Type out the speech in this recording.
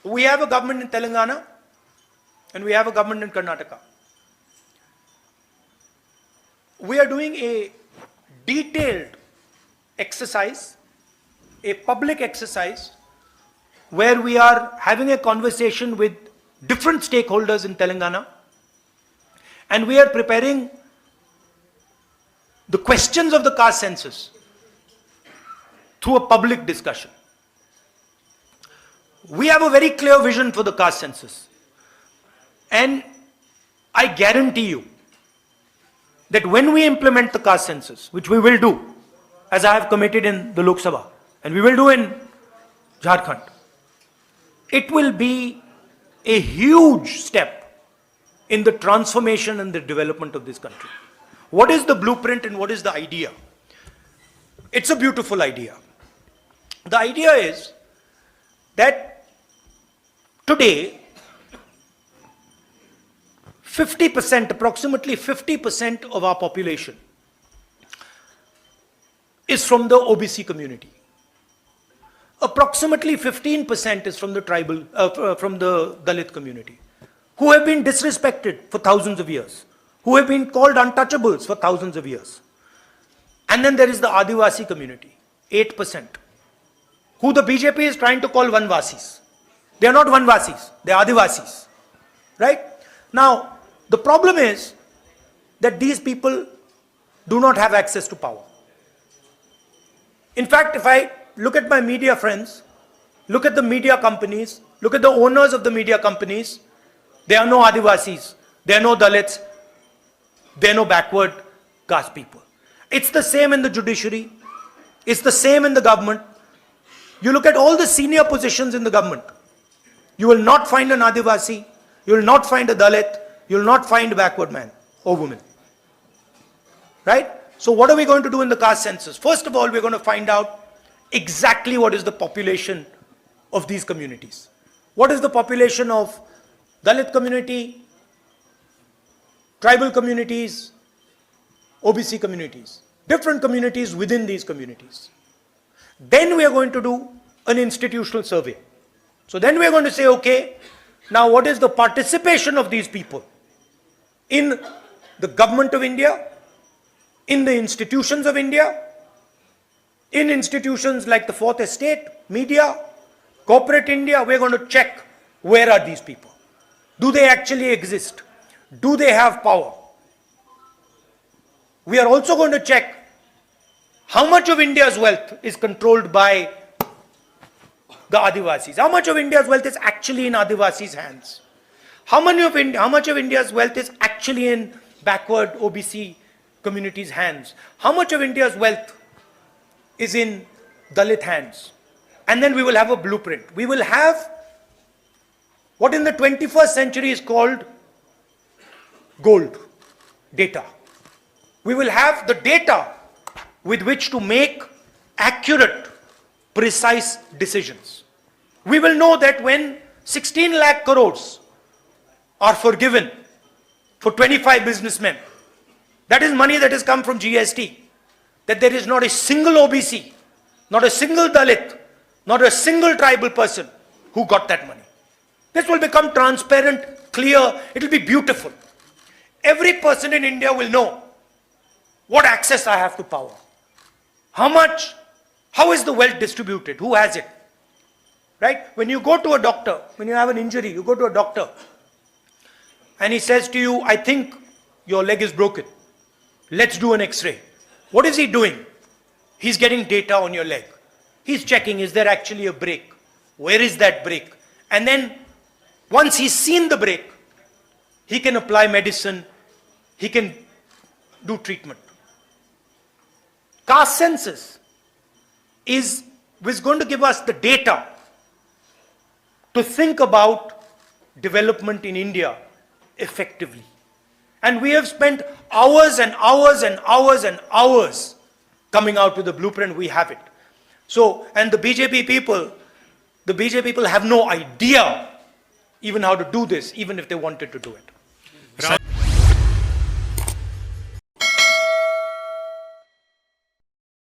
We have a government in Telangana and we have a government in Karnataka. We are doing a detailed exercise, a public exercise, where we are having a conversation with different stakeholders in Telangana, and we are preparing the questions of the caste census through a public discussion. We have a very clear vision for the caste census, and I guarantee you that when we implement the caste census, which we will do, as I have committed in the Lok Sabha, and we will do in Jharkhand, it will be a huge step in the transformation and the development of this country. What is the blueprint and what is the idea? It's a beautiful idea. The idea is that today, 50%, approximately 50% of our population is from the OBC community. Approximately 15% is from the tribal, from the Dalit community, who have been disrespected for thousands of years, who have been called untouchables for thousands of years. And then there is the Adivasi community, 8%, who the BJP is trying to call Vanvasis. They are not Vanvasis, they are Adivasis, right? Now, the problem is that these people do not have access to power. In fact, if I look at my media friends, look at the media companies, look at the owners of the media companies, there are no Adivasis, there are no Dalits, there are no backward caste people. It's the same in the judiciary, it's the same in the government. You look at all the senior positions in the government, you will not find an Adivasi, you will not find a Dalit, you will not find a backward man or woman. Right? So what are we going to do in the caste census? First of all, we're going to find out exactly what is the population of these communities. What is the population of Dalit community, tribal communities, OBC communities, different communities within these communities. Then we are going to do an institutional survey. So then we are going to say, okay, now what is the participation of these people in the government of India, in the institutions of India, in institutions like the Fourth Estate, media, corporate India. We're going to check, where are these people? Do they actually exist? Do they have power? We are also going to check how much of India's wealth is controlled by the Adivasis. How much of India's wealth is actually in Adivasis' hands? How much of India's wealth is actually in backward OBC communities' hands? How much of India's wealth is in Dalit hands? And then we will have a blueprint. We will have what in the 21st century is called gold data. We will have the data with which to make accurate, precise decisions. We will know that when 16 lakh crores are forgiven for 25 businessmen, that is money that has come from GST, that there is not a single OBC, not a single Dalit, not a single tribal person who got that money. This will become transparent, clear, it will be beautiful. Every person in India will know what access I have to power. How much, how is the wealth distributed, who has it? Right? When you go to a doctor, when you have an injury, you go to a doctor and he says to you, I think your leg is broken. Let's do an X-ray. What is he doing? He's getting data on your leg. He's checking, is there actually a break? Where is that break? And then once he's seen the break, he can apply medicine, he can do treatment. Caste census is going to give us the data to think about development in India effectively. And we have spent hours and hours and hours and hours coming out with a blueprint. We have it. So, and the BJP people have no idea even how to do this, even if they wanted to do it.